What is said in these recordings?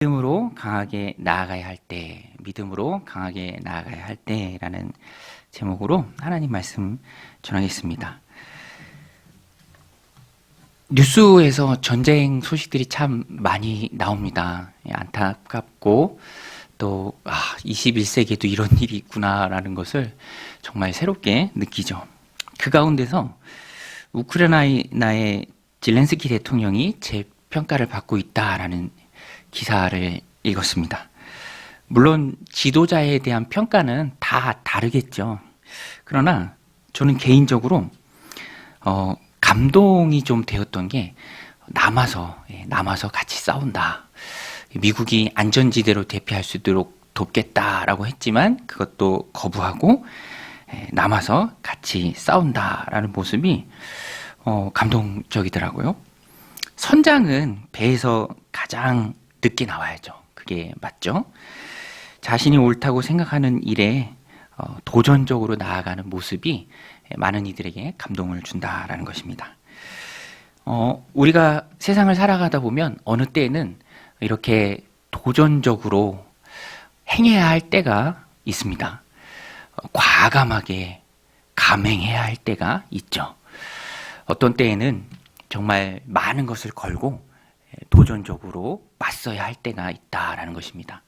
믿음으로 강하게 나아가야 할 때, 믿음으로 강하게 나아가야 할 때라는 제목으로 하나님 말씀 전하겠습니다. 뉴스에서 전쟁 소식들이 참 많이 나옵니다. 안타깝고 또 21세기에도 이런 일이 있구나라는 것을 정말 새롭게 느끼죠. 그 가운데서 우크라이나의 zel렌스키 대통령이 재평가를 받고 있다라는 기사를 읽었습니다. 물론 지도자에 대한 평가는 다 다르겠죠. 그러나 저는 개인적으로 감동이 좀 되었던 게 남아서 같이 싸운다. 미국이 안전지대로 대피할 수 있도록 돕겠다라고 했지만 그것도 거부하고 남아서 같이 싸운다라는 모습이 감동적이더라고요. 선장은 배에서 가장 늦게 나와야죠. 그게 맞죠? 자신이 옳다고 생각하는 일에 도전적으로 나아가는 모습이 많은 이들에게 감동을 준다라는 것입니다. 우리가 세상을 살아가다 보면 어느 때에는 이렇게 도전적으로 행해야 할 때가 있습니다. 과감하게 감행해야 할 때가 있죠. 어떤 때에는 정말 많은 것을 걸고 도전적으로 맞서야 할 때가 있다라는 것입니다.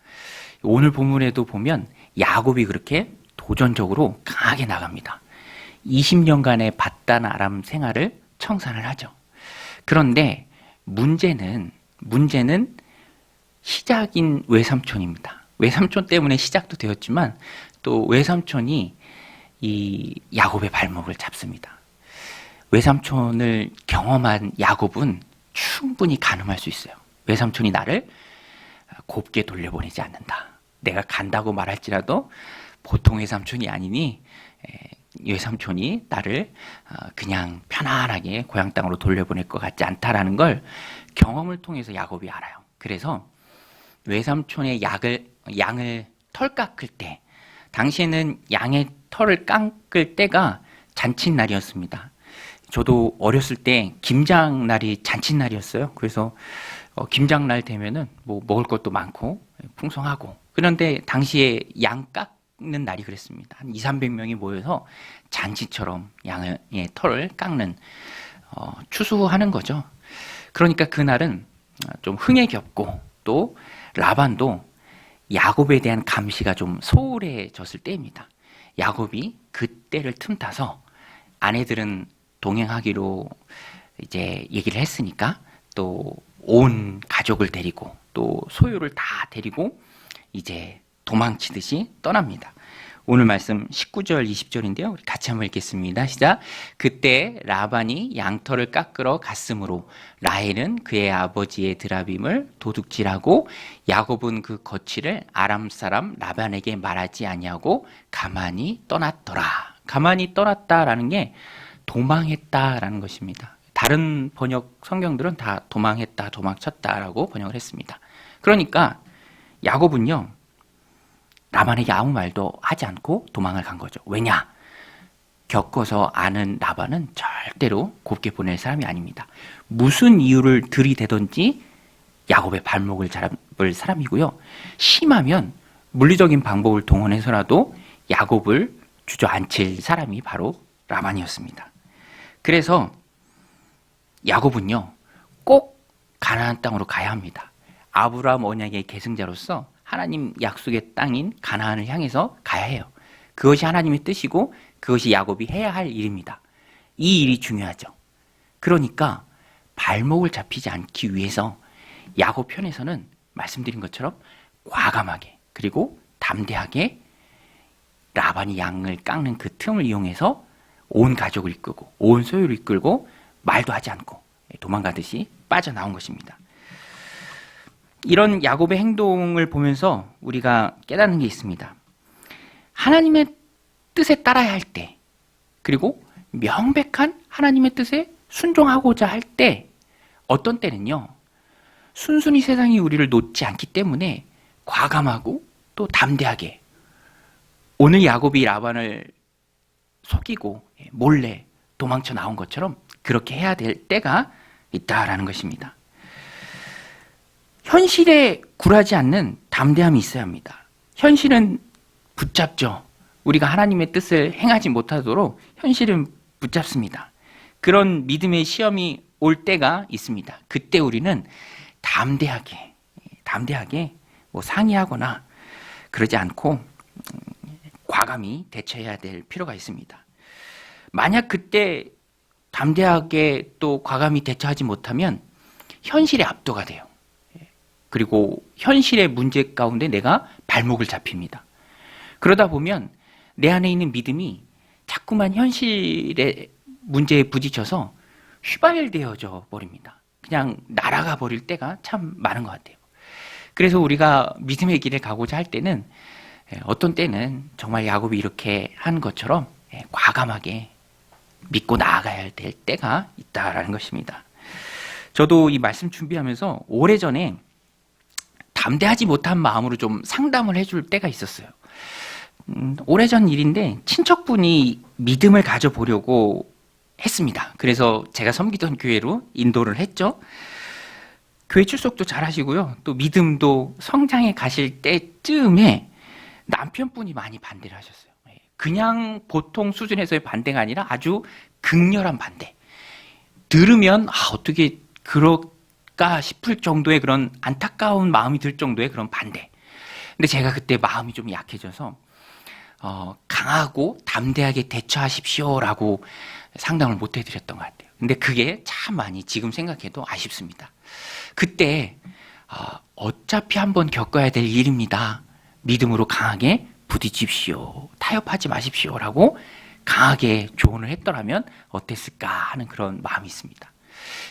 오늘 본문에도 보면 야곱이 그렇게 도전적으로 강하게 나갑니다. 20년간의 바단 아람 생활을 청산을 하죠. 그런데 문제는 시작인 외삼촌입니다. 외삼촌 때문에 시작도 되었지만 또 외삼촌이 이 야곱의 발목을 잡습니다. 외삼촌을 경험한 야곱은 충분히 가늠할 수 있어요. 외삼촌이 나를 곱게 돌려보내지 않는다. 내가 간다고 말할지라도 보통 외삼촌이 아니니 외삼촌이 나를 그냥 편안하게 고향 땅으로 돌려보낼 것 같지 않다라는 걸 경험을 통해서 야곱이 알아요. 그래서 외삼촌의 양을 털 깎을 때, 당시에는 양의 털을 깎을 때가 잔칫날이었습니다. 저도 어렸을 때 김장날이 잔칫날이었어요. 그래서 김장날 되면은 뭐 먹을 것도 많고 풍성하고, 그런데 당시에 양 깎는 날이 그랬습니다. 한 200~300명이 모여서 잔치처럼 양의 털을 깎는 추수하는 거죠. 그러니까 그날은 좀 흥에 겹고 또 라반도 야곱에 대한 감시가 좀 소홀해졌을 때입니다. 야곱이 그 때를 틈타서 아내들은 동행하기로 이제 얘기를 했으니까 또 온 가족을 데리고 또 소유를 다 데리고 이제 도망치듯이 떠납니다. 오늘 말씀 19절 20절인데요. 우리 같이 한번 읽겠습니다. 시작. 그때 라반이 양털을 깎으러 갔으므로 라헬은 그의 아버지의 드라빔을 도둑질하고 야곱은 그 거취를 아람 사람 라반에게 말하지 아니하고 가만히 떠났더라. 가만히 떠났다라는 게 도망했다라는 것입니다. 다른 번역 성경들은 다 도망했다, 도망쳤다라고 번역을 했습니다. 그러니까 야곱은요, 라반에게 아무 말도 하지 않고 도망을 간 거죠. 왜냐? 겪어서 아는 라반은 절대로 곱게 보낼 사람이 아닙니다. 무슨 이유를 들이대든지 야곱의 발목을 잡을 사람이고요. 심하면 물리적인 방법을 동원해서라도 야곱을 주저앉힐 사람이 바로 라반이었습니다. 그래서 야곱은요, 꼭 가나안 땅으로 가야 합니다. 아브라함 언약의 계승자로서 하나님 약속의 땅인 가나안을 향해서 가야 해요. 그것이 하나님의 뜻이고 그것이 야곱이 해야 할 일입니다. 이 일이 중요하죠. 그러니까 발목을 잡히지 않기 위해서 야곱 편에서는 말씀드린 것처럼 과감하게 그리고 담대하게 라반이 양을 깎는 그 틈을 이용해서 온 가족을 이끌고 온 소유를 이끌고 말도 하지 않고 도망가듯이 빠져나온 것입니다. 이런 야곱의 행동을 보면서 우리가 깨닫는 게 있습니다. 하나님의 뜻에 따라야 할 때, 그리고 명백한 하나님의 뜻에 순종하고자 할 때, 어떤 때는요, 순순히 세상이 우리를 놓지 않기 때문에 과감하고 또 담대하게, 오늘 야곱이 라반을 속이고 몰래 도망쳐 나온 것처럼 그렇게 해야 될 때가 있다라는 것입니다. 현실에 굴하지 않는 담대함이 있어야 합니다. 현실은 붙잡죠. 우리가 하나님의 뜻을 행하지 못하도록 현실은 붙잡습니다. 그런 믿음의 시험이 올 때가 있습니다. 그때 우리는 담대하게 뭐 상의하거나 그러지 않고 과감히 대처해야 될 필요가 있습니다. 만약 그때 담대하게 또 과감히 대처하지 못하면 현실에 압도가 돼요. 그리고 현실의 문제 가운데 내가 발목을 잡힙니다. 그러다 보면 내 안에 있는 믿음이 자꾸만 현실의 문제에 부딪혀서 휘발되어져 버립니다. 그냥 날아가 버릴 때가 참 많은 것 같아요. 그래서 우리가 믿음의 길을 가고자 할 때는 어떤 때는 정말 야곱이 이렇게 한 것처럼 과감하게 믿고 나아가야 될 때가 있다라는 것입니다. 저도 이 말씀 준비하면서 오래전에 담대하지 못한 마음으로 좀 상담을 해줄 때가 있었어요. 오래전 일인데 친척분이 믿음을 가져보려고 했습니다. 그래서 제가 섬기던 교회로 인도를 했죠. 교회 출석도 잘 하시고요. 또 믿음도 성장해 가실 때쯤에 남편분이 많이 반대를 하셨어요. 그냥 보통 수준에서의 반대가 아니라 아주 극렬한 반대. 들으면 어떻게 그럴까 싶을 정도의 그런 안타까운 마음이 들 정도의 그런 반대. 근데 제가 그때 마음이 좀 약해져서 강하고 담대하게 대처하십시오라고 상담을 못 해드렸던 것 같아요. 근데 그게 참 많이 지금 생각해도 아쉽습니다. 그때 어차피 한번 겪어야 될 일입니다. 믿음으로 강하게 부딪힙시오. 타협하지 마십시오라고 강하게 조언을 했더라면 어땠을까 하는 그런 마음이 있습니다.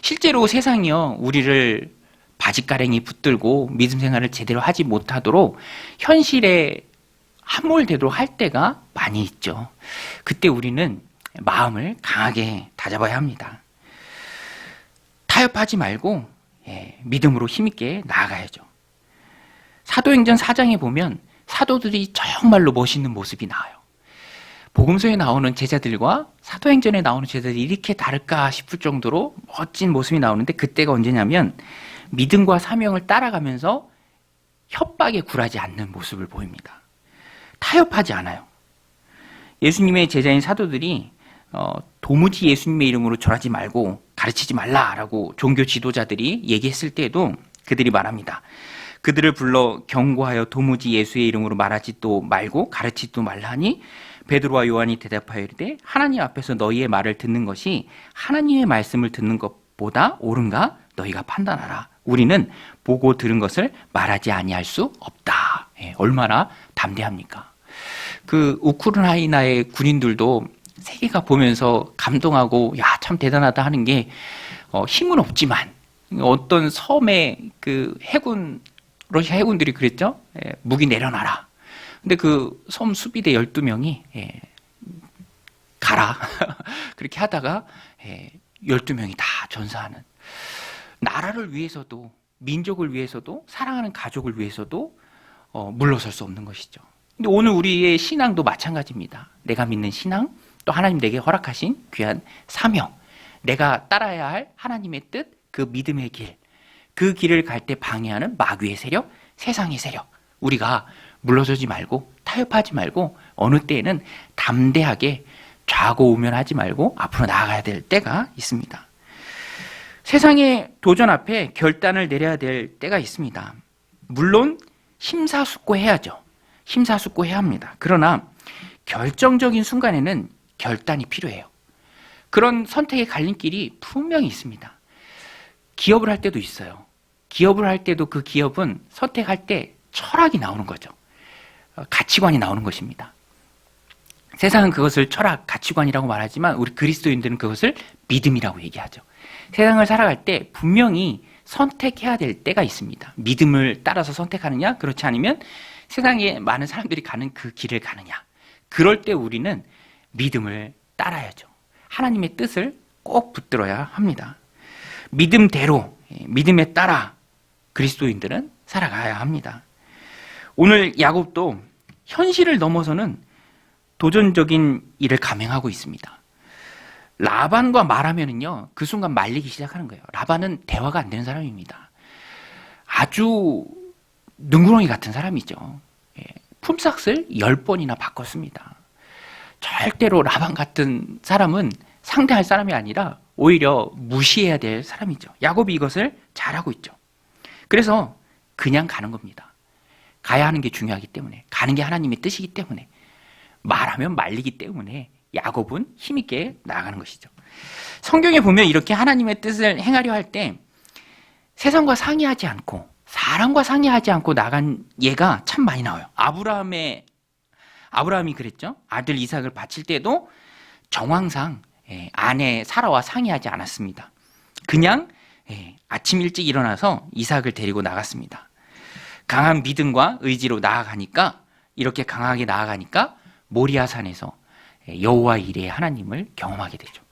실제로 세상이요, 우리를 바짓가랭이 붙들고 믿음 생활을 제대로 하지 못하도록 현실에 함몰되도록 할 때가 많이 있죠. 그때 우리는 마음을 강하게 다잡아야 합니다. 타협하지 말고 믿음으로 힘있게 나아가야죠. 사도행전 4장에 보면 사도들이 정말로 멋있는 모습이 나와요. 복음서에 나오는 제자들과 사도행전에 나오는 제자들이 이렇게 다를까 싶을 정도로 멋진 모습이 나오는데 그때가 언제냐면 믿음과 사명을 따라가면서 협박에 굴하지 않는 모습을 보입니다. 타협하지 않아요. 예수님의 제자인 사도들이 도무지 예수님의 이름으로 절하지 말고 가르치지 말라라고 종교 지도자들이 얘기했을 때에도 그들이 말합니다. 그들을 불러 경고하여 도무지 예수의 이름으로 말하지도 말고 가르치지도 말라니 베드로와 요한이 대답하여 이르되 하나님 앞에서 너희의 말을 듣는 것이 하나님의 말씀을 듣는 것보다 옳은가 너희가 판단하라. 우리는 보고 들은 것을 말하지 아니할 수 없다. 얼마나 담대합니까? 그 우크라이나의 군인들도 세계가 보면서 감동하고 야, 참 대단하다 하는 게 힘은 없지만 어떤 섬의 그 해군 러시아 해군들이 그랬죠. 무기 내려놔라. 근데 그 섬 수비대 12명이 가라. 그렇게 하다가 12명이 다 전사하는. 나라를 위해서도 민족을 위해서도 사랑하는 가족을 위해서도 물러설 수 없는 것이죠. 근데 오늘 우리의 신앙도 마찬가지입니다. 내가 믿는 신앙, 또 하나님 내게 허락하신 귀한 사명, 내가 따라야 할 하나님의 뜻, 그 믿음의 길, 그 길을 갈 때 방해하는 마귀의 세력, 세상의 세력, 우리가 물러서지 말고 타협하지 말고 어느 때에는 담대하게 좌고우면하지 말고 앞으로 나아가야 될 때가 있습니다. 세상의 도전 앞에 결단을 내려야 될 때가 있습니다. 물론 심사숙고해야죠. 심사숙고해야 합니다. 그러나 결정적인 순간에는 결단이 필요해요. 그런 선택의 갈림길이 분명히 있습니다. 기업을 할 때도 있어요. 기업을 할 때도 그 기업은 선택할 때 철학이 나오는 거죠. 가치관이 나오는 것입니다. 세상은 그것을 철학, 가치관이라고 말하지만 우리 그리스도인들은 그것을 믿음이라고 얘기하죠. 세상을 살아갈 때 분명히 선택해야 될 때가 있습니다. 믿음을 따라서 선택하느냐, 그렇지 않으면 세상에 많은 사람들이 가는 그 길을 가느냐. 그럴 때 우리는 믿음을 따라야죠. 하나님의 뜻을 꼭 붙들어야 합니다. 믿음대로, 믿음에 따라 그리스도인들은 살아가야 합니다. 오늘 야곱도 현실을 넘어서는 도전적인 일을 감행하고 있습니다. 라반과 말하면은요, 그 순간 말리기 시작하는 거예요. 라반은 대화가 안 되는 사람입니다. 아주 능구렁이 같은 사람이죠. 품삯을 10번이나 바꿨습니다. 절대로 라반 같은 사람은 상대할 사람이 아니라 오히려 무시해야 될 사람이죠. 야곱이 이것을 잘하고 있죠. 그래서 그냥 가는 겁니다. 가야 하는 게 중요하기 때문에, 가는 게 하나님의 뜻이기 때문에, 말하면 말리기 때문에 야곱은 힘있게 나아가는 것이죠. 성경에 보면 이렇게 하나님의 뜻을 행하려 할 때 세상과 상의하지 않고 사람과 상의하지 않고 나간 예가 참 많이 나와요. 아브라함이 그랬죠. 아들 이삭을 바칠 때도 정황상 아내 사라와 상의하지 않았습니다. 그냥 아침 일찍 일어나서 이삭을 데리고 나갔습니다. 강한 믿음과 의지로 나아가니까, 이렇게 강하게 나아가니까 모리아산에서 여호와 이레의 하나님을 경험하게 되죠.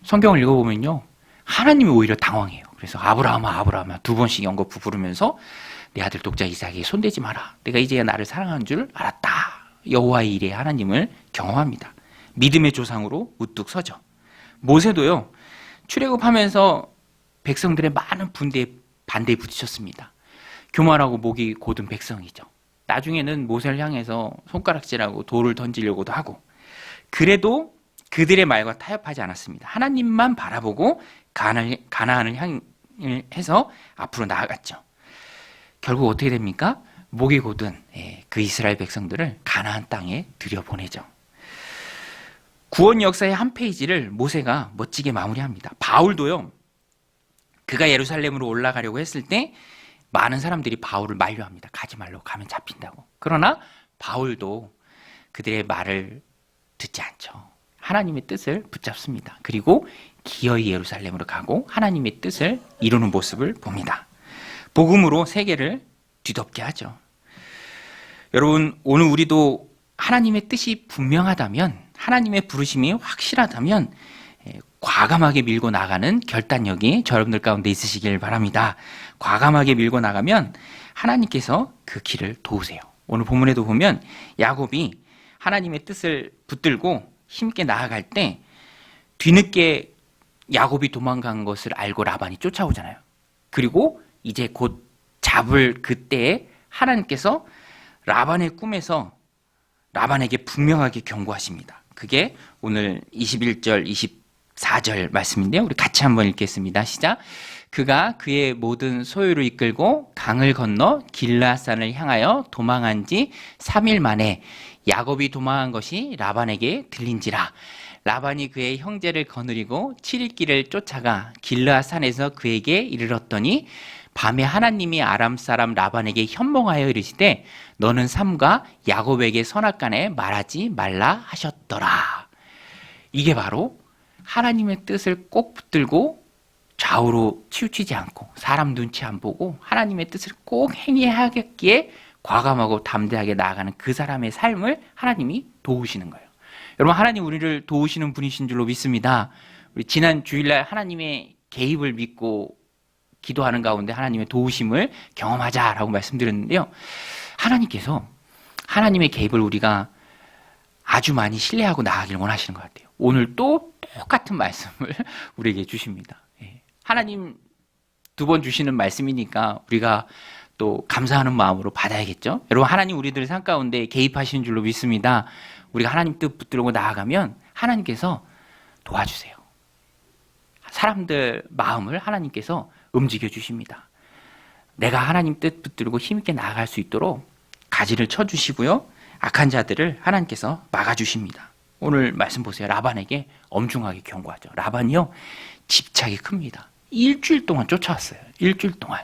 성경을 읽어보면요, 하나님이 오히려 당황해요. 그래서 아브라함아 두 번씩 연거푸 부르면서 내 아들 독자 이삭에게 손대지 마라. 내가 이제야 나를 사랑하는 줄 알았다. 여호와 이레의 하나님을 경험합니다. 믿음의 조상으로 우뚝 서죠. 모세도요, 출애굽하면서 백성들의 많은 반대에 부딪혔습니다. 교만하고 목이 곧은 백성이죠. 나중에는 모세를 향해서 손가락질하고 돌을 던지려고도 하고, 그래도 그들의 말과 타협하지 않았습니다. 하나님만 바라보고 가나안을 향해서 앞으로 나아갔죠. 결국 어떻게 됩니까? 목이 곧은 그 이스라엘 백성들을 가나안 땅에 들여보내죠. 구원 역사의 한 페이지를 모세가 멋지게 마무리합니다. 바울도요, 그가 예루살렘으로 올라가려고 했을 때 많은 사람들이 바울을 만류합니다. 가지 말라고, 가면 잡힌다고. 그러나 바울도 그들의 말을 듣지 않죠. 하나님의 뜻을 붙잡습니다. 그리고 기어이 예루살렘으로 가고 하나님의 뜻을 이루는 모습을 봅니다. 복음으로 세계를 뒤덮게 하죠. 여러분, 오늘 우리도 하나님의 뜻이 분명하다면, 하나님의 부르심이 확실하다면 과감하게 밀고 나가는 결단력이 여러분들 가운데 있으시길 바랍니다. 과감하게 밀고 나가면 하나님께서 그 길을 도우세요. 오늘 본문에도 보면 야곱이 하나님의 뜻을 붙들고 힘있게 나아갈 때 뒤늦게 야곱이 도망간 것을 알고 라반이 쫓아오잖아요. 그리고 이제 곧 잡을 그때에 하나님께서 라반의 꿈에서 라반에게 분명하게 경고하십니다. 그게 오늘 21절, 24절 말씀인데요. 우리 같이 한번 읽겠습니다. 시작. 그가 그의 모든 소유를 이끌고 강을 건너 길르앗산을 향하여 도망한 지 3일 만에 야곱이 도망한 것이 라반에게 들린지라. 라반이 그의 형제를 거느리고 7일 길을 쫓아가 길르앗산에서 그에게 이르렀더니 밤에 하나님이 아람 사람 라반에게 현몽하여 이르시되 너는 삼가 야곱에게 선악간에 말하지 말라 하셨더라. 이게 바로 하나님의 뜻을 꼭 붙들고 좌우로 치우치지 않고 사람 눈치 안 보고 하나님의 뜻을 꼭 행해야겠기에 과감하고 담대하게 나아가는 그 사람의 삶을 하나님이 도우시는 거예요. 여러분, 하나님 우리를 도우시는 분이신 줄로 믿습니다. 우리 지난 주일날 하나님의 개입을 믿고 기도하는 가운데 하나님의 도우심을 경험하자라고 말씀드렸는데요. 하나님께서 하나님의 개입을 우리가 아주 많이 신뢰하고 나아가길 원하시는 것 같아요. 오늘 또 똑같은 말씀을 우리에게 주십니다. 하나님 두 번 주시는 말씀이니까 우리가 또 감사하는 마음으로 받아야겠죠. 여러분, 하나님 우리들 삶 가운데 개입하시는 줄로 믿습니다. 우리가 하나님 뜻 붙들고 나아가면 하나님께서 도와주세요. 사람들 마음을 하나님께서 움직여 주십니다. 내가 하나님 뜻 붙들고 힘있게 나아갈 수 있도록 가지를 쳐주시고요. 악한 자들을 하나님께서 막아주십니다. 오늘 말씀 보세요. 라반에게 엄중하게 경고하죠. 라반이요, 집착이 큽니다. 일주일 동안 쫓아왔어요. 일주일 동안.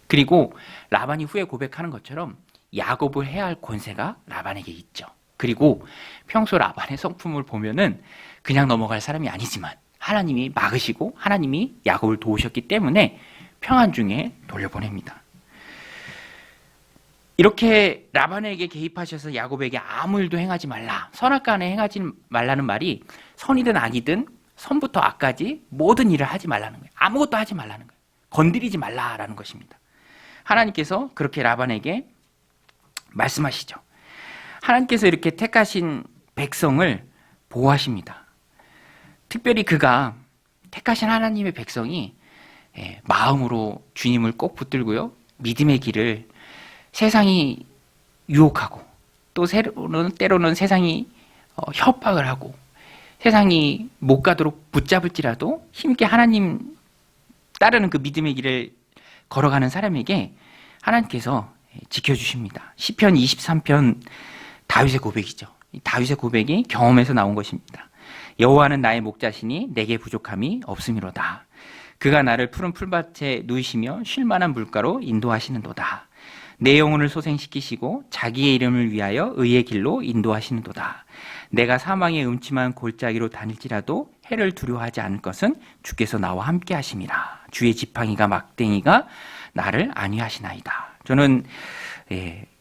그리고 라반이 후에 고백하는 것처럼 야곱을 해야 할 권세가 라반에게 있죠. 그리고 평소 라반의 성품을 보면은 그냥 넘어갈 사람이 아니지만 하나님이 막으시고 하나님이 야곱을 도우셨기 때문에 평안 중에 돌려보냅니다. 이렇게 라반에게 개입하셔서 야곱에게 아무 일도 행하지 말라, 선악간에 행하지 말라는 말이 선이든 악이든 선부터 악까지 모든 일을 하지 말라는 거예요. 아무것도 하지 말라는 거예요. 건드리지 말라라는 것입니다. 하나님께서 그렇게 라반에게 말씀하시죠. 하나님께서 이렇게 택하신 백성을 보호하십니다. 특별히 그가 택하신 하나님의 백성이 마음으로 주님을 꼭 붙들고요. 믿음의 길을 세상이 유혹하고 또 때로는 세상이 협박을 하고 세상이 못 가도록 붙잡을지라도 힘있게 하나님 따르는 그 믿음의 길을 걸어가는 사람에게 하나님께서 지켜주십니다. 시편 23편 다윗의 고백이죠. 다윗의 고백이 경험에서 나온 것입니다. 여호와는 나의 목자시니 내게 부족함이 없음이로다. 그가 나를 푸른 풀밭에 누이시며 쉴만한 물가로 인도하시는도다. 내 영혼을 소생시키시고 자기의 이름을 위하여 의의 길로 인도하시는도다. 내가 사망의 음침한 골짜기로 다닐지라도 해를 두려워하지 않을 것은 주께서 나와 함께 하심이라. 주의 지팡이가 막대기가 나를 안위하시나이다. 저는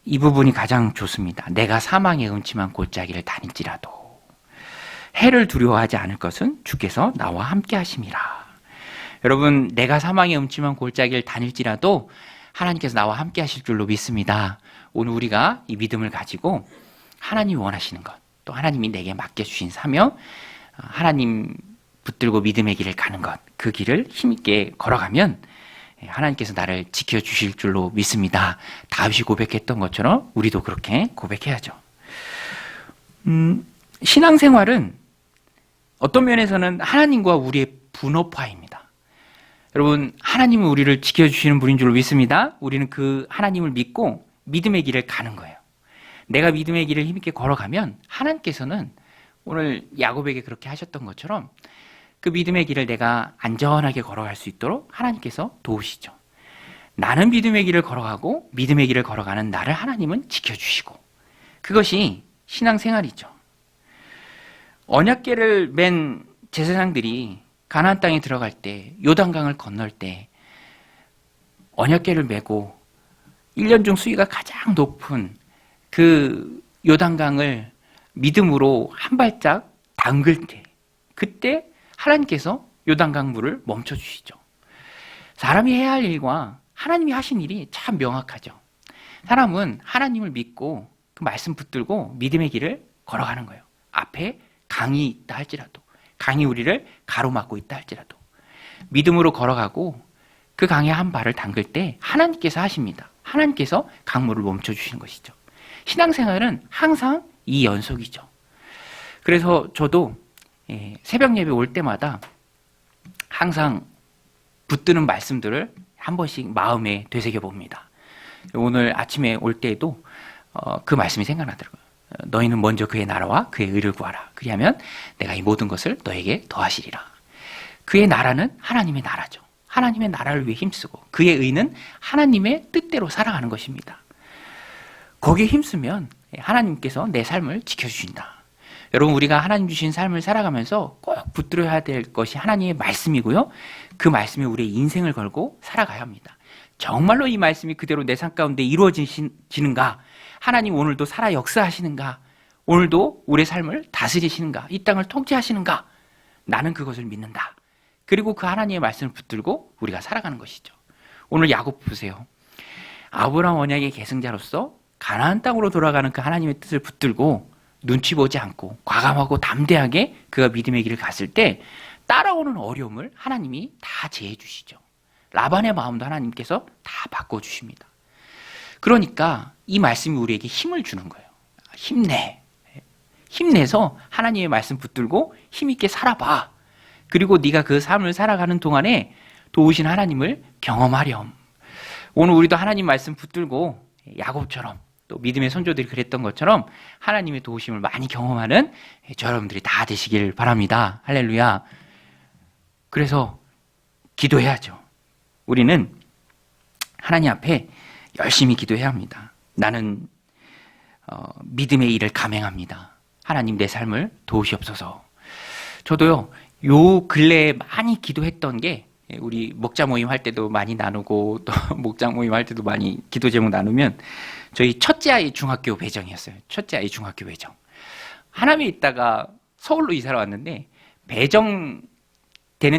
이 부분이 가장 좋습니다. 내가 사망의 음침한 골짜기를 다닐지라도 해를 두려워하지 않을 것은 주께서 나와 함께 하심이라. 여러분, 내가 사망의 음침한 골짜기를 다닐지라도 하나님께서 나와 함께 하실 줄로 믿습니다. 오늘 우리가 이 믿음을 가지고 하나님이 원하시는 것, 또 하나님이 내게 맡겨주신 사명, 하나님 붙들고 믿음의 길을 가는 것, 그 길을 힘있게 걸어가면 하나님께서 나를 지켜주실 줄로 믿습니다. 다윗이 고백했던 것처럼 우리도 그렇게 고백해야죠. 신앙생활은 어떤 면에서는 하나님과 우리의 분업화입니다. 여러분, 하나님은 우리를 지켜주시는 분인 줄로 믿습니다. 우리는 그 하나님을 믿고 믿음의 길을 가는 거예요. 내가 믿음의 길을 힘있게 걸어가면 하나님께서는 오늘 야곱에게 그렇게 하셨던 것처럼 그 믿음의 길을 내가 안전하게 걸어갈 수 있도록 하나님께서 도우시죠. 나는 믿음의 길을 걸어가고 믿음의 길을 걸어가는 나를 하나님은 지켜주시고, 그것이 신앙생활이죠. 언약궤를 맨 제사장들이 가나안 땅에 들어갈 때, 요단강을 건널 때 언약궤를 메고 1년 중 수위가 가장 높은 그 요단강을 믿음으로 한 발짝 담글 때, 그때 하나님께서 요단강 물을 멈춰주시죠. 사람이 해야 할 일과 하나님이 하신 일이 참 명확하죠. 사람은 하나님을 믿고 그 말씀 붙들고 믿음의 길을 걸어가는 거예요. 앞에 강이 있다 할지라도, 강이 우리를 가로막고 있다 할지라도 믿음으로 걸어가고 그 강에 한 발을 담글 때 하나님께서 하십니다. 하나님께서 강물을 멈춰주시는 것이죠. 신앙생활은 항상 이 연속이죠. 그래서 저도 새벽 예배 올 때마다 항상 붙드는 말씀들을 한 번씩 마음에 되새겨 봅니다. 오늘 아침에 올 때에도 그 말씀이 생각나더라고요. 너희는 먼저 그의 나라와 그의 의를 구하라. 그리하면 내가 이 모든 것을 너에게 더하시리라. 그의 나라는 하나님의 나라죠. 하나님의 나라를 위해 힘쓰고 그의 의는 하나님의 뜻대로 살아가는 것입니다. 거기에 힘쓰면 하나님께서 내 삶을 지켜주신다. 여러분, 우리가 하나님 주신 삶을 살아가면서 꼭 붙들어야 될 것이 하나님의 말씀이고요. 그 말씀에 우리의 인생을 걸고 살아가야 합니다. 정말로 이 말씀이 그대로 내 삶 가운데 이루어지는가? 하나님 오늘도 살아 역사하시는가? 오늘도 우리의 삶을 다스리시는가? 이 땅을 통치하시는가? 나는 그것을 믿는다. 그리고 그 하나님의 말씀을 붙들고 우리가 살아가는 것이죠. 오늘 야곱 보세요. 아브라함 언약의 계승자로서 가나안 땅으로 돌아가는 그 하나님의 뜻을 붙들고 눈치 보지 않고 과감하고 담대하게 그가 믿음의 길을 갔을 때 따라오는 어려움을 하나님이 다 제해 주시죠. 라반의 마음도 하나님께서 다 바꿔주십니다. 그러니까 이 말씀이 우리에게 힘을 주는 거예요. 힘내. 힘내서 하나님의 말씀 붙들고 힘있게 살아봐. 그리고 네가 그 삶을 살아가는 동안에 도우신 하나님을 경험하렴. 오늘 우리도 하나님 말씀 붙들고 야곱처럼 또 믿음의 선조들이 그랬던 것처럼 하나님의 도우심을 많이 경험하는 저 여러분들이 다 되시길 바랍니다. 할렐루야. 그래서 기도해야죠. 우리는 하나님 앞에 열심히 기도해야 합니다. 나는 믿음의 일을 감행합니다. 하나님 내 삶을 도우시옵소서. 저도요, 요 근래에 많이 기도했던 게, 우리 목자 모임 할 때도 많이 나누고 또 목장 모임 할 때도 많이 기도 제목 나누면 저희 첫째 아이 중학교 배정이었어요. 첫째 아이 중학교 배정. 하남에 있다가 서울로 이사를 왔는데 배정되는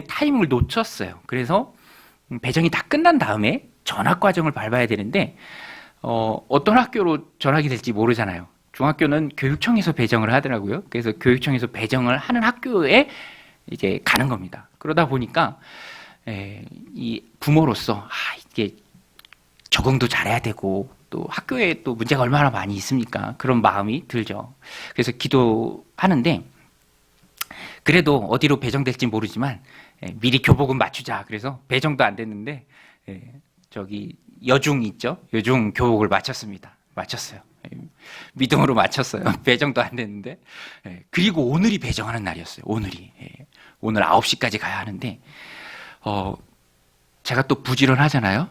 타이밍을 놓쳤어요. 그래서 배정이 다 끝난 다음에 전학 과정을 밟아야 되는데 어떤 학교로 전학이 될지 모르잖아요. 중학교는 교육청에서 배정을 하더라고요. 그래서 교육청에서 배정을 하는 학교에 이제 가는 겁니다. 그러다 보니까 이 부모로서 이게 적응도 잘해야 되고 또 학교에 또 문제가 얼마나 많이 있습니까? 그런 마음이 들죠. 그래서 기도하는데 그래도 어디로 배정될지 모르지만 미리 교복은 맞추자. 그래서 배정도 안 됐는데 저기 여중 있죠? 여중 교복을 맞췄어요. 믿음으로 맞췄어요. 배정도 안 됐는데. 그리고 오늘이 배정하는 날이었어요. 오늘 9시까지 가야 하는데 제가 또 부지런하잖아요.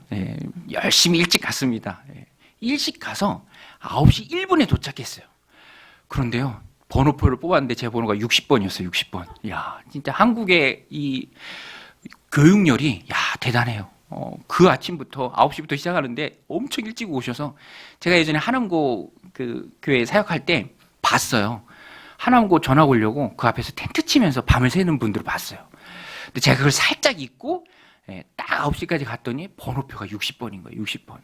열심히 일찍 갔습니다. 일찍 가서 9시 1분에 도착했어요. 그런데요, 번호표를 뽑았는데 제 번호가 60번이었어요. 60번. 야, 진짜 한국의 이 교육열이 대단해요. 그 아침부터 9시부터 시작하는데 엄청 일찍 오셔서 제가 예전에 하남고 그 교회 사역할 때 봤어요. 하남고 전학 오려고 그 앞에서 텐트 치면서 밤을 새는 분들을 봤어요. 근데 제가 그걸 살짝 잊고 딱 9시까지 갔더니 번호표가 60번인 거예요. 60번.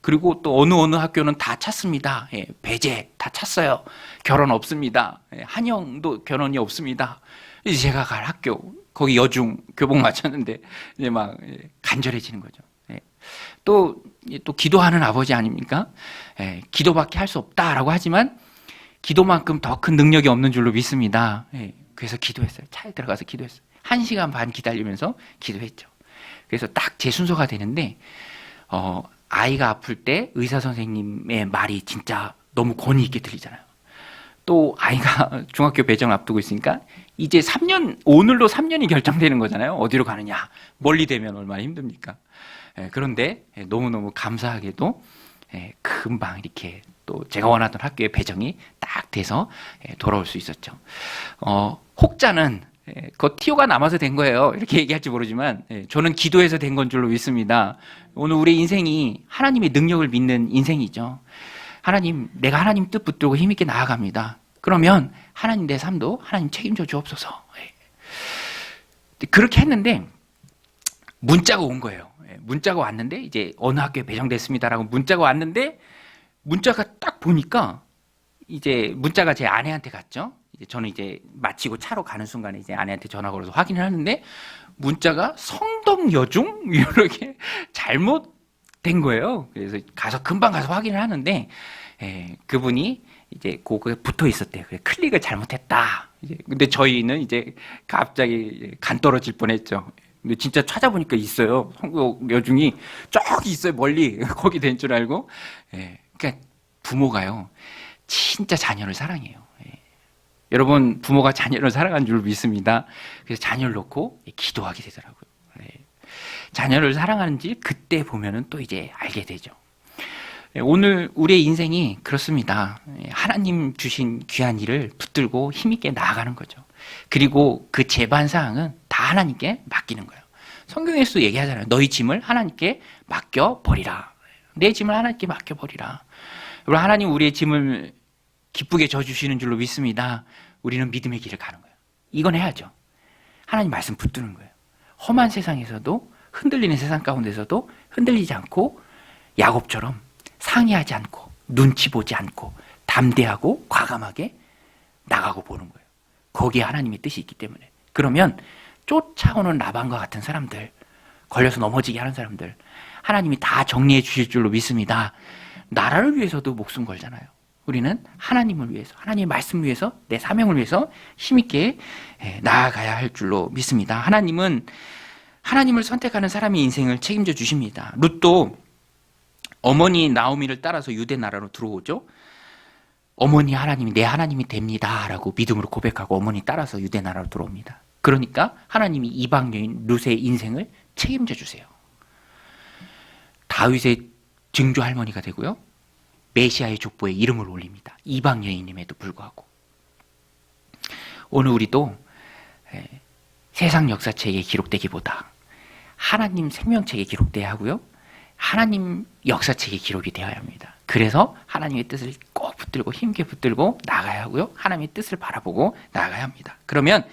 그리고 또 어느 학교는 다 찼습니다. 배제 다 찼어요. 결혼 없습니다. 한영도 결혼이 없습니다. 이제 제가 갈 학교 거기 여중 교복 맞췄는데 이제 막 간절해지는 거죠. 또 기도하는 아버지 아닙니까? 기도밖에 할 수 없다라고 하지만 기도만큼 더 큰 능력이 없는 줄로 믿습니다. 그래서 기도했어요. 차에 들어가서 기도했어요. 1시간 반 기다리면서 기도했죠. 그래서 딱 제 순서가 되는데 아이가 아플 때 의사 선생님의 말이 진짜 너무 권위 있게 들리잖아요. 또 아이가 중학교 배정 앞두고 있으니까 이제 3년, 오늘로 3년이 결정되는 거잖아요. 어디로 가느냐. 멀리 되면 얼마나 힘듭니까? 그런데 너무너무 감사하게도 금방 이렇게 또 제가 원하던 학교에 배정이 딱 돼서 돌아올 수 있었죠. 혹자는 그 티오가 남아서 된 거예요. 이렇게 얘기할지 모르지만 저는 기도해서 된 건 줄로 믿습니다. 오늘 우리 인생이 하나님의 능력을 믿는 인생이죠. 내가 하나님 뜻 붙들고 힘있게 나아갑니다. 그러면 하나님 내 삶도 하나님 책임져 주옵소서. 그렇게 했는데 문자가 온 거예요. 문자가 왔는데 이제 어느 학교에 배정됐습니다라고 문자가 왔는데 문자가 딱 보니까 이제 문자가 제 아내한테 갔죠. 저는 이제 마치고 차로 가는 순간에 이제 아내한테 전화 걸어서 확인을 하는데 문자가 성덕여중 이렇게 잘못된 거예요. 그래서 금방 가서 확인을 하는데 그분이 이제 그거에 붙어 있었대요. 클릭을 잘못했다. 근데 저희는 이제 갑자기 간 떨어질 뻔했죠. 근데 진짜 찾아보니까 있어요. 성덕여중이 저기 있어요. 멀리 거기 된 줄 알고. 그러니까 부모가요 진짜 자녀를 사랑해요. 여러분 부모가 자녀를 사랑하는 줄 믿습니다. 그래서 자녀를 놓고 기도하게 되더라고요. 자녀를 사랑하는지 그때 보면은 또 이제 알게 되죠. 오늘 우리의 인생이 그렇습니다. 하나님 주신 귀한 일을 붙들고 힘있게 나아가는 거죠. 그리고 그 재반 사항은 다 하나님께 맡기는 거예요. 성경에서도 얘기하잖아요. 너희 짐을 하나님께 맡겨버리라. 내 짐을 하나님께 맡겨버리라. 여러분 하나님 우리의 짐을 기쁘게 져주시는 줄로 믿습니다. 우리는 믿음의 길을 가는 거예요. 이건 해야죠. 하나님 말씀 붙드는 거예요. 험한 세상에서도 흔들리는 세상 가운데서도 흔들리지 않고 야곱처럼 상의하지 않고 눈치 보지 않고 담대하고 과감하게 나가고 보는 거예요. 거기에 하나님의 뜻이 있기 때문에. 그러면 쫓아오는 라반과 같은 사람들, 걸려서 넘어지게 하는 사람들 하나님이 다 정리해 주실 줄로 믿습니다. 나라를 위해서도 목숨 걸잖아요. 우리는 하나님을 위해서, 하나님의 말씀 위해서, 내 사명을 위해서 힘있게 나아가야 할 줄로 믿습니다. 하나님은 하나님을 선택하는 사람의 인생을 책임져 주십니다. 룻도 어머니 나오미를 따라서 유대 나라로 들어오죠. 어머니 하나님이 내 하나님이 됩니다 라고 믿음으로 고백하고 어머니 따라서 유대 나라로 들어옵니다. 그러니까 하나님이 이방 여인 룻의 인생을 책임져 주세요. 다윗의 증조 할머니가 되고요. 메시아의 족보에 이름을 올립니다. 이방 여인임에도 불구하고. 오늘 우리도 세상 역사책에 기록되기보다 하나님 생명책에 기록돼야 하고요. 하나님 역사책에 기록이 되어야 합니다. 그래서 하나님의 뜻을 꼭 붙들고 힘있게 붙들고 나가야 하고요. 하나님의 뜻을 바라보고 나가야 합니다. 그러면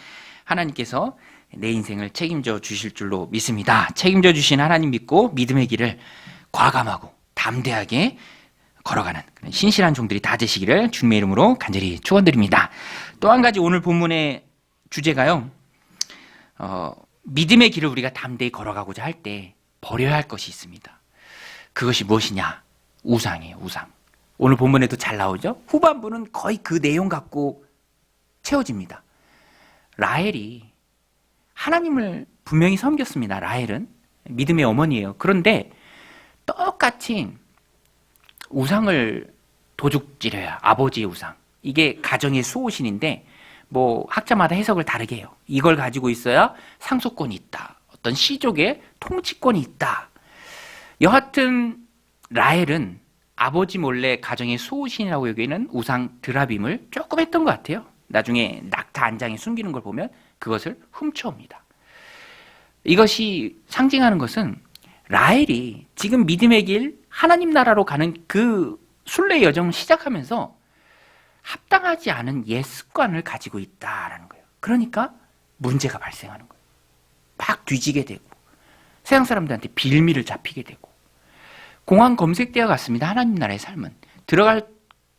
하나님께서 내 인생을 책임져 주실 줄로 믿습니다. 책임져 주신 하나님 믿고 믿음의 길을 과감하고 담대하게 걸어가는 신실한 종들이 다 되시기를 주님의 이름으로 간절히 축원드립니다. 또 한 가지 오늘 본문의 주제가요. 믿음의 길을 우리가 담대히 걸어가고자 할 때 버려야 할 것이 있습니다. 그것이 무엇이냐? 우상이에요, 우상. 오늘 본문에도 잘 나오죠? 후반부는 거의 그 내용 갖고 채워집니다. 라헬이 하나님을 분명히 섬겼습니다. 라헬은 믿음의 어머니예요. 그런데 똑같이 우상을 도둑질해야, 아버지의 우상. 이게 가정의 수호신인데 뭐 학자마다 해석을 다르게 해요. 이걸 가지고 있어야 상속권이 있다. 어떤 시족의 통치권이 있다. 여하튼 라헬은 아버지 몰래 가정의 수호신이라고 여기는 우상 드라빔을 조금 했던 것 같아요. 나중에 낙타 안장에 숨기는 걸 보면 그것을 훔쳐옵니다. 이것이 상징하는 것은 라헬이 지금 믿음의 길 하나님 나라로 가는 그 순례 여정을 시작하면서 합당하지 않은 옛 습관을 가지고 있다라는 거예요. 그러니까 문제가 발생하는 거예요. 막 뒤지게 되고 세상 사람들한테 빌미를 잡히게 되고 공황 검색대와 같습니다. 하나님 나라의 삶은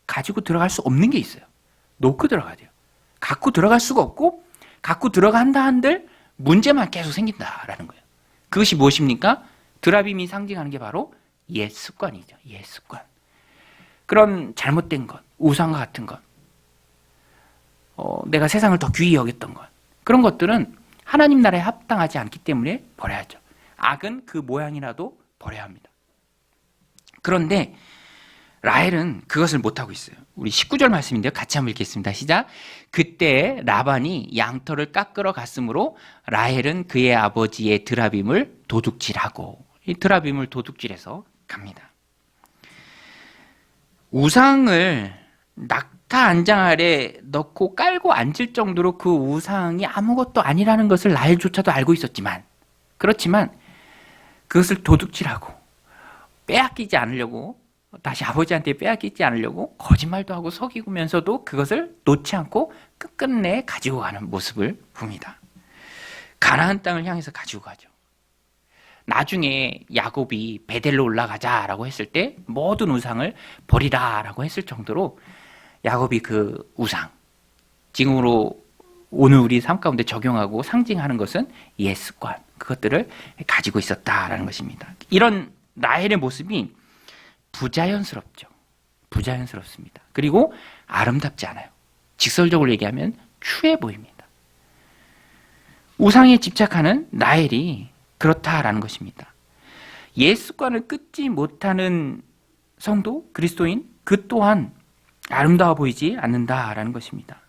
가지고 들어갈 수 없는 게 있어요. 놓고 들어가야 돼요. 갖고 들어갈 수가 없고 갖고 들어간다 한들 문제만 계속 생긴다라는 거예요. 그것이 무엇입니까? 드라빔이 상징하는 게 바로 옛 습관이죠. 옛 습관. 그런 잘못된 것, 우상과 같은 것, 내가 세상을 더 귀히 여겼던 것, 그런 것들은 하나님 나라에 합당하지 않기 때문에 버려야죠. 악은 그 모양이라도 버려야 합니다. 그런데 라헬은 그것을 못하고 있어요. 우리 19절 말씀인데요. 같이 한번 읽겠습니다. 시작. 그때 라반이 양털을 깎으러 갔으므로 라헬은 그의 아버지의 드라빔을 도둑질하고, 이 드라빔을 도둑질해서 갑니다. 우상을 낙타 안장 아래 넣고 깔고 앉을 정도로 그 우상이 아무것도 아니라는 것을 라헬조차도 알고 있었지만, 그렇지만 그것을 도둑질하고 빼앗기지 않으려고, 다시 아버지한테 빼앗기지 않으려고 거짓말도 하고 속이면서도 그것을 놓지 않고 끝끝내 가지고 가는 모습을 봅니다. 가나안 땅을 향해서 가지고 가죠. 나중에 야곱이 베델로 올라가자라고 했을 때 모든 우상을 버리라라고 했을 정도로 야곱이 그 우상, 지금으로 오늘 우리 삶 가운데 적용하고 상징하는 것은 옛 습관, 그것들을 가지고 있었다라는 것입니다. 이런 라헬의 모습이 부자연스럽죠. 부자연스럽습니다. 그리고 아름답지 않아요. 직설적으로 얘기하면 추해 보입니다. 우상에 집착하는 라헬이 그렇다라는 것입니다. 옛 습관을 끊지 못하는 성도, 그리스도인, 그 또한 아름다워 보이지 않는다라는 것입니다.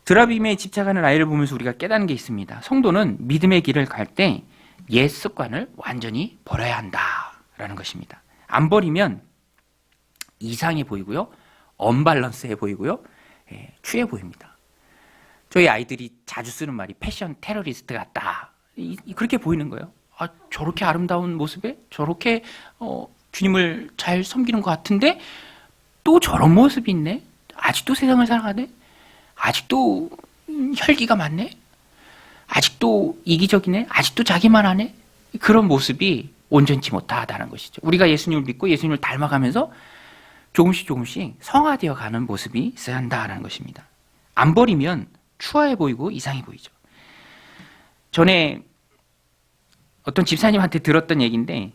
드라빔에 집착하는 라헬을 보면서 우리가 깨닫는 게 있습니다. 성도는 믿음의 길을 갈 때 옛 습관을 완전히 버려야 한다라는 것입니다. 안 버리면 이상해 보이고요, 언밸런스해 보이고요, 추해 보입니다. 저희 아이들이 자주 쓰는 말이 패션 테러리스트 같다, 그렇게 보이는 거예요. 아, 저렇게 아름다운 모습에 저렇게 주님을 잘 섬기는 것 같은데 또 저런 모습이 있네, 아직도 세상을 살아가네, 아직도 혈기가 많네, 아직도 이기적이네, 아직도 자기만 하네, 그런 모습이 온전치 못하다는 것이죠. 우리가 예수님을 믿고 예수님을 닮아가면서 조금씩 성화되어 가는 모습이 있어야 한다는 것입니다. 안 버리면 추하해 보이고 이상해 보이죠. 전에 어떤 집사님한테 들었던 얘기인데,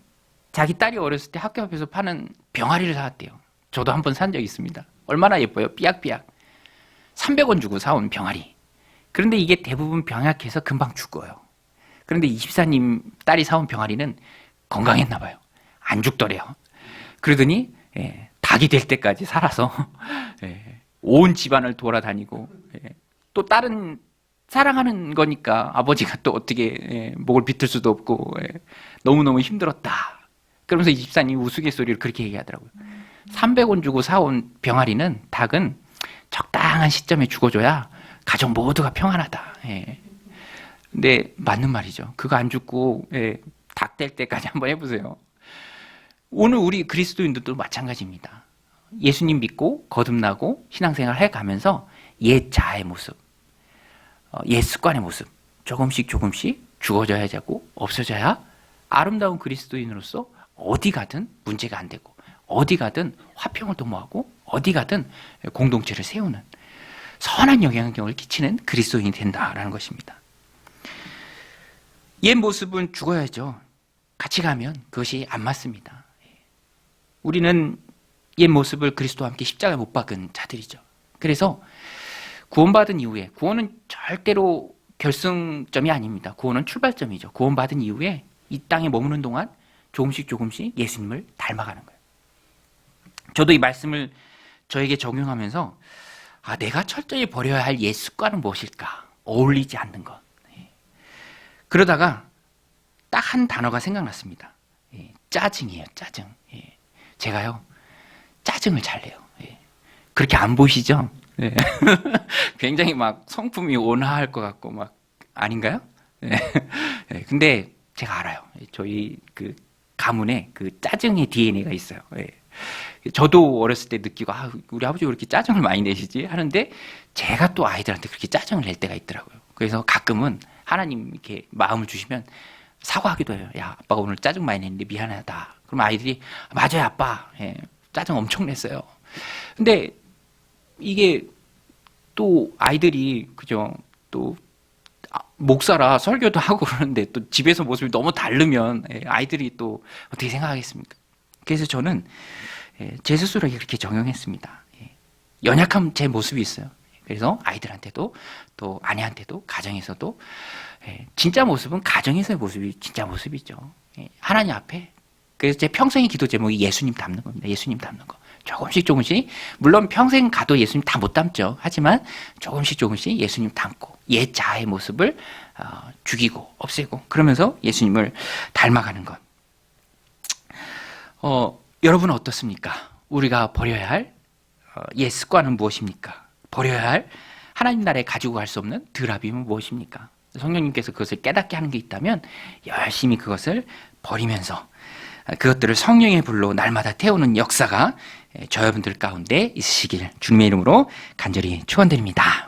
자기 딸이 어렸을 때 학교 앞에서 파는 병아리를 사왔대요. 저도 한번 산 적이 있습니다. 얼마나 예뻐요. 삐약삐약 300원 주고 사온 병아리. 그런데 이게 대부분 병약해서 금방 죽어요. 그런데 이 집사님 딸이 사온 병아리는 건강했나 봐요. 안 죽더래요. 그러더니 닭이 될 때까지 살아서 온 집안을 돌아다니고, 또 다른 사랑하는 거니까 아버지가 또 어떻게 목을 비틀 수도 없고 너무너무 힘들었다. 그러면서 이 집사님이 우스갯소리를 그렇게 얘기하더라고요. 300원 주고 사온 병아리는, 닭은 적당한 시점에 죽어줘야 가족 모두가 평안하다. 근데 맞는 말이죠. 그거 안 죽고 닭 될 때까지 한번 해보세요. 오늘 우리 그리스도인들도 마찬가지입니다. 예수님 믿고 거듭나고 신앙생활 해가면서 옛 자아의 모습, 옛 습관의 모습 조금씩 죽어져야 하고 없어져야 아름다운 그리스도인으로서 어디 가든 문제가 안 되고, 어디 가든 화평을 도모하고, 어디 가든 공동체를 세우는 선한 영향력을 끼치는 그리스도인이 된다라는 것입니다. 옛 모습은 죽어야죠. 같이 가면 그것이 안 맞습니다. 우리는 옛 모습을 그리스도와 함께 십자가에 못 박은 자들이죠. 그래서 구원받은 이후에, 구원은 절대로 결승점이 아닙니다. 구원은 출발점이죠. 구원받은 이후에 이 땅에 머무는 동안 조금씩 조금씩 예수님을 닮아가는 거예요. 저도 이 말씀을 저에게 적용하면서 내가 철저히 버려야 할 옛 습관은 무엇일까? 어울리지 않는 것. 그러다가 딱 한 단어가 생각났습니다. 짜증이에요. 짜증. 제가요 짜증을 잘 내요. 그렇게 안 보시죠? 굉장히 막 성품이 온화할 것 같고 막 아닌가요? 근데 제가 알아요. 저희 그 가문에 그 짜증의 DNA가 있어요. 저도 어렸을 때 느끼고 우리 아버지 왜 이렇게 짜증을 많이 내시지 하는데 제가 또 아이들한테 그렇게 짜증을 낼 때가 있더라고요. 그래서 가끔은 하나님 이렇게 마음을 주시면 사과하기도 해요. 야, 아빠가 오늘 짜증 많이 냈는데 미안하다. 그럼 아이들이 맞아요, 아빠. 짜증 엄청 냈어요. 근데 이게 또 아이들이 그죠? 또 목사라 설교도 하고 그러는데 또 집에서 모습이 너무 다르면 아이들이 또 어떻게 생각하겠습니까? 그래서 저는 제 스스로에게 그렇게 적용했습니다. 연약한 제 모습이 있어요. 그래서 아이들한테도 또 아내한테도 가정에서도 진짜 모습은 가정에서의 모습이 진짜 모습이죠. 하나님 앞에. 그래서 제 평생의 기도 제목이 예수님 닮는 겁니다. 예수님 닮는 거. 조금씩 조금씩, 물론 평생 가도 예수님 다 못 닮죠. 하지만 조금씩 조금씩 예수님 닮고 옛 자아의 모습을 죽이고 없애고 그러면서 예수님을 닮아가는 것. 여러분은 어떻습니까? 우리가 버려야 할 옛 습관은 무엇입니까? 버려야 할 하나님 나라에 가지고 갈 수 없는 드라빔은 무엇입니까? 성령님께서 그것을 깨닫게 하는 게 있다면 열심히 그것을 버리면서 그것들을 성령의 불로 날마다 태우는 역사가 저 여러분들 가운데 있으시길 주님의 이름으로 간절히 축원드립니다.